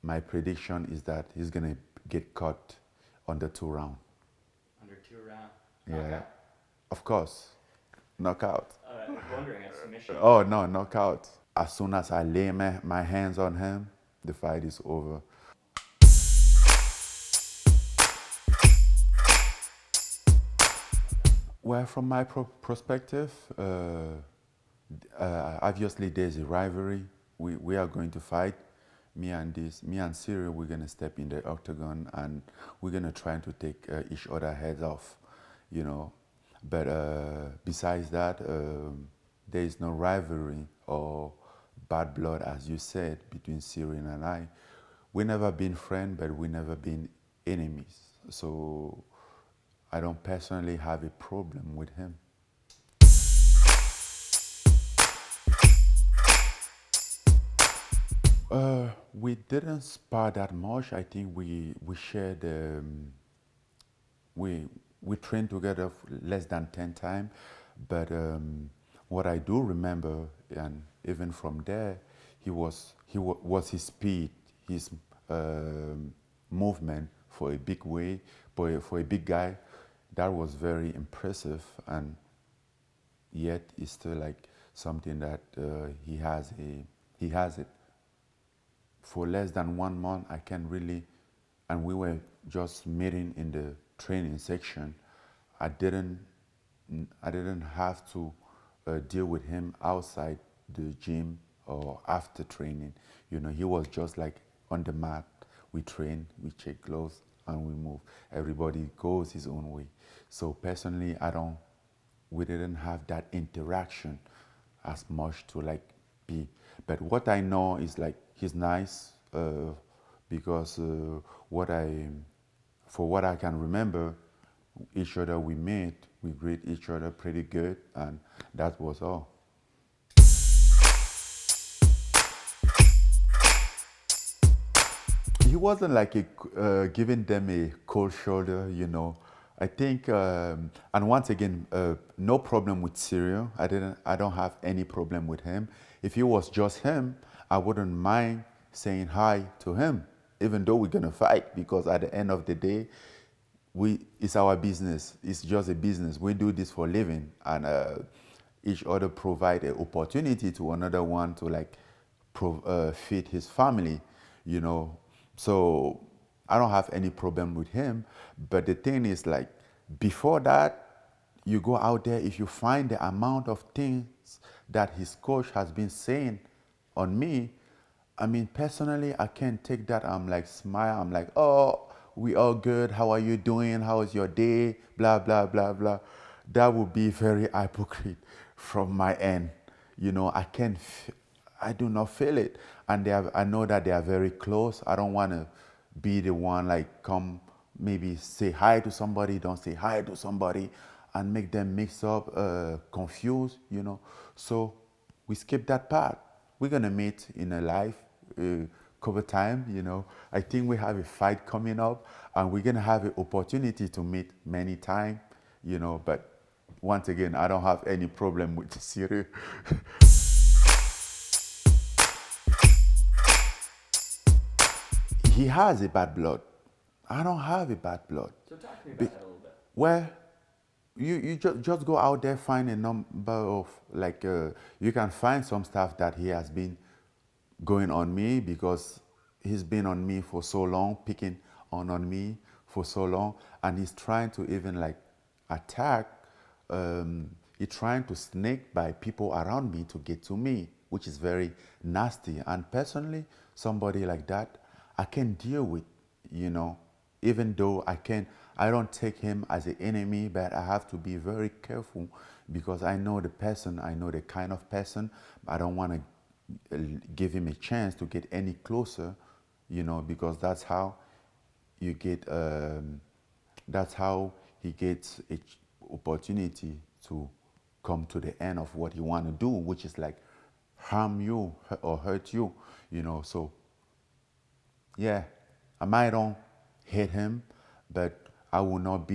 my prediction is that he's gonna get caught under 2 rounds. Under 2 round. Yeah, Knockout. of course, knockout. I was wondering a submission. Oh no, knockout. As soon as I lay my hands on him, the fight is over. Well, from my perspective, obviously there's a rivalry. We are going to fight. Me and Ciryl, we're gonna step in the octagon and we're gonna try to take each other heads off, you know. But besides that, there is no rivalry or bad blood, as you said, between Ciryl and I. We never been friends, but we never been enemies. So I don't personally have a problem with him. We didn't spar that much. I think we shared we trained together less than 10 times. But what I do remember, and even from there, was his speed, his movement for a big way, for a big guy. That was very impressive, and yet it's still like something that he has it. For less than 1 month, I can really, and we were just meeting in the training section. I didn't have to deal with him outside the gym or after training. You know, he was just like on the mat. We train, we check gloves, and we move. Everybody goes his own way. So personally, we didn't have that interaction as much to like be. But what I know is like he's nice because for what I can remember, each other we met, we greet each other pretty good, and that was all. He wasn't like giving them a cold shoulder, you know. I think, and once again, no problem with Ciryl. I don't have any problem with him. If it was just him, I wouldn't mind saying hi to him, even though we're gonna fight, because at the end of the day, it's our business. It's just a business. We do this for a living, and each other provide an opportunity to another one to like feed his family, you know. So I don't have any problem with him. But the thing is, like, before that, you go out there, if you find the amount of things that his coach has been saying on me, I mean, personally, I can't take that. I'm like, smile. I'm like, oh, we all good. How are you doing? How was your day? Blah, blah, blah, blah. That would be very hypocrite from my end. You know, I do not feel it. And I know that they are very close. I don't want to be the one like come maybe say hi to somebody, don't say hi to somebody, and make them mix up, confused, you know. So we skip that part. We're gonna meet in a life couple time, you know. I think we have a fight coming up, and we're gonna have an opportunity to meet many times, you know. But once again, I don't have any problem with Ciryl. He has a bad blood. I don't have a bad blood. So talk to me about that a little bit. Well, you just go out there, find a number of like you can find some stuff that he has been going on me, because he's been on me for so long, picking on me for so long, and he's trying to even like attack. He's trying to snake by people around me to get to me, which is very nasty. And personally, somebody like that, I can deal with, you know, even though I don't take him as an enemy, but I have to be very careful because I know the person, I know the kind of person. I don't want to give him a chance to get any closer, you know, because that's how you get, that's how he gets an opportunity to come to the end of what he want to do, which is like harm you or hurt you, you know. So yeah, I might don't hate him, but I will not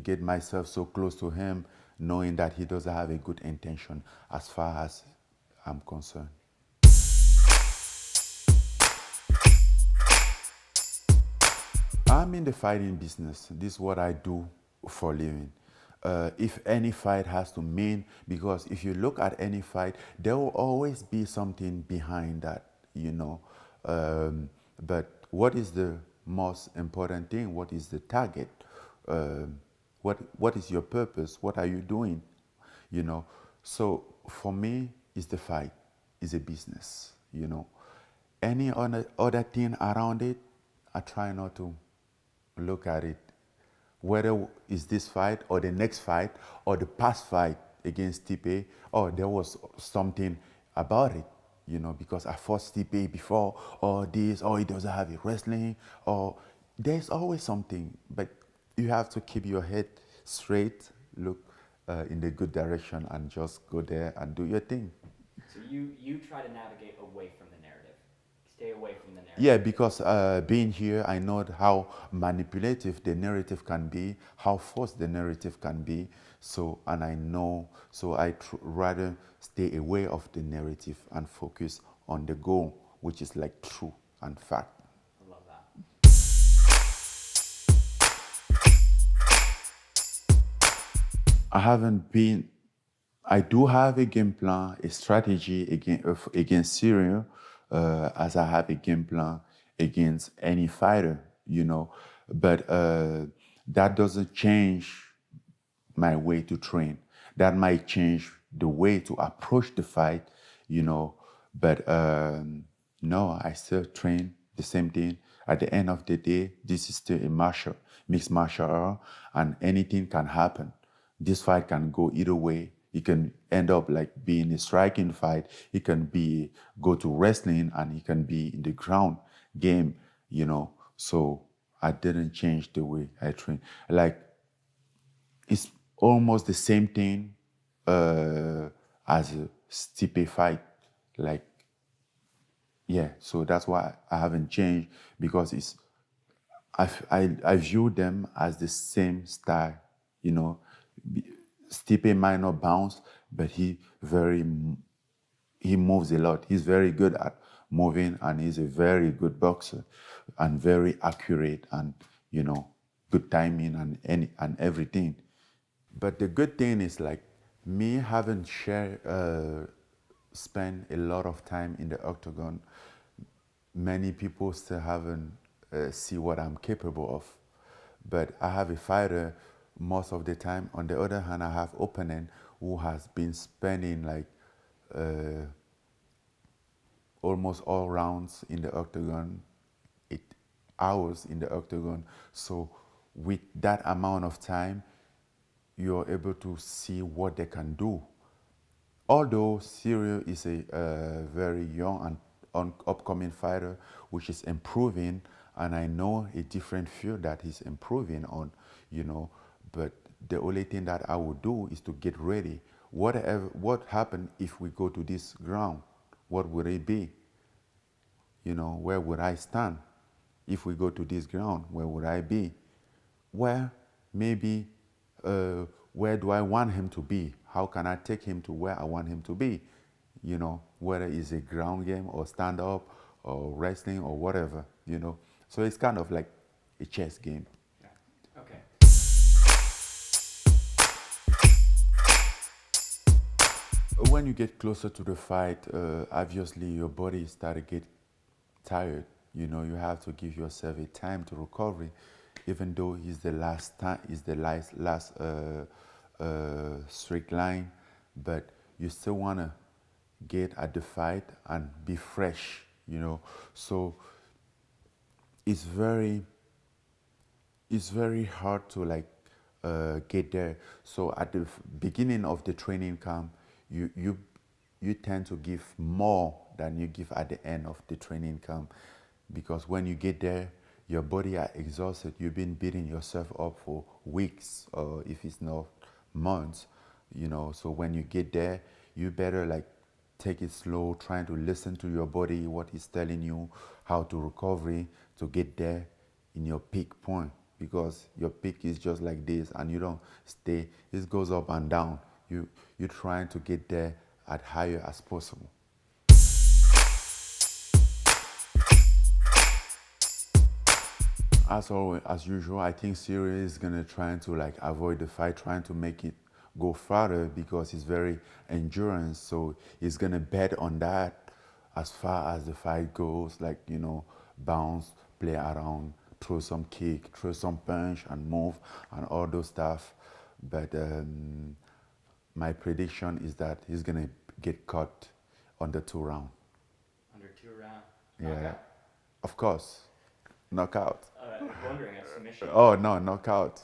get myself so close to him knowing that he doesn't have a good intention as far as I'm concerned. I'm in the fighting business. This is what I do for a living. If any fight has to mean, because if you look at any fight, there will always be something behind that, you know. But what is the most important thing? What is the target? What is your purpose? What are you doing? You know. So for me, it's the fight, it's a business. You know, any other thing around it, I try not to look at it, whether is this fight or the next fight or the past fight against Stipe, or there was something about it, you know, because I fought Stipe before, or this, or he doesn't have it wrestling, or there's always something. But you have to keep your head straight, look in the good direction, and just go there and do your thing. So you try to navigate away from the narrative, stay away from the narrative. Yeah, because being here, I know how manipulative the narrative can be, how forced the narrative can be. So, and I know, so I rather stay away of the narrative and focus on the goal, which is like truth and fact. I love that. I haven't been. I do have a game plan, a strategy against Syria, as I have a game plan against any fighter, you know. But that doesn't change my way to train. That might change the way to approach the fight, you know. But no, I still train the same thing. At the end of the day, this is still a mixed martial art, and anything can happen. This fight can go either way. It can end up like being a striking fight. It can be go to wrestling, and it can be in the ground game, you know. So I didn't change the way I train. Like it's almost the same thing as a Stipe fight. Like, yeah, so that's why I haven't changed, because it's I view them as the same style, you know. Stipe might not bounce, but he moves a lot. He's very good at moving, and he's a very good boxer, and very accurate, and you know, good timing and everything. But the good thing is like me having spent a lot of time in the octagon. Many people still haven't see what I'm capable of. But I have a fighter most of the time. On the other hand, I have opponent who has been spending like almost all rounds in the octagon, 8 hours in the octagon. So with that amount of time, you're able to see what they can do. Although Ciryl is a very young and upcoming fighter, which is improving, and I know a different field that he's improving on, you know. But the only thing that I would do is to get ready. What happened if we go to this ground? What would it be? You know, where would I stand? If we go to this ground, where would I be? Well, maybe where do I want him to be? How can I take him to where I want him to be? You know, whether it's a ground game or stand up or wrestling or whatever, you know. So it's kind of like a chess game. Yeah. Okay. When you get closer to the fight, obviously your body starts to get tired. You know, you have to give yourself a time to recovery, even though it's the last time, it's the last straight line, but you still want to get at the fight and be fresh, you know. So it's very hard to like get there. So at the beginning of the training camp, you tend to give more than you give at the end of the training camp, because when you get there, your body are exhausted. You've been beating yourself up for weeks, or if it's not months, you know. So when you get there, you better like take it slow, trying to listen to your body, what it's telling you, how to recover to get there in your peak point, because your peak is just like this, and you don't stay. It goes up and down. You're trying to get there as higher as possible. As always, as usual, I think Ciryl is gonna try to like avoid the fight, trying to make it go farther because he's very endurance. So he's gonna bet on that as far as the fight goes, like bounce, play around, throw some kick, throw some punch, and move, and all those stuff. But my prediction is that he's gonna get caught on the 2 round. Under 2 rounds. Yeah, of course, knockout. I was wondering a submission. Oh no, knockout.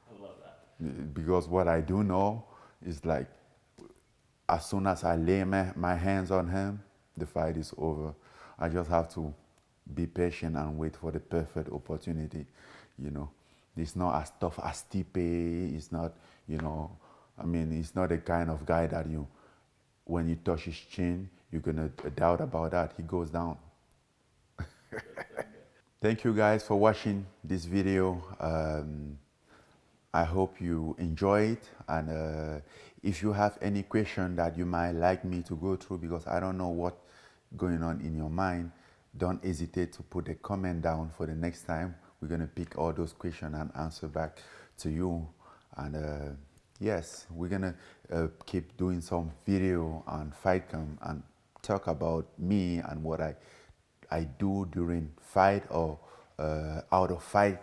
I love that. Because what I do know is like as soon as I lay my hands on him, the fight is over. I just have to be patient and wait for the perfect opportunity. You know, it's not as tough as Stipe. It's not, I mean, he's not the kind of guy that when you touch his chin, you're gonna doubt about that. He goes down. Thank you guys for watching this video. I hope you enjoy it, and if you have any question that you might like me to go through, because I don't know what's going on in your mind, don't hesitate to put a comment down for the next time. We're gonna pick all those questions and answer back to you. And yes, we're gonna keep doing some video on fight cam and talk about me and what I do during fight or out of fight,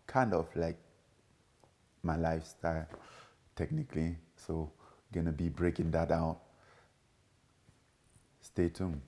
kind of like my lifestyle technically. So gonna be breaking that out. Stay tuned.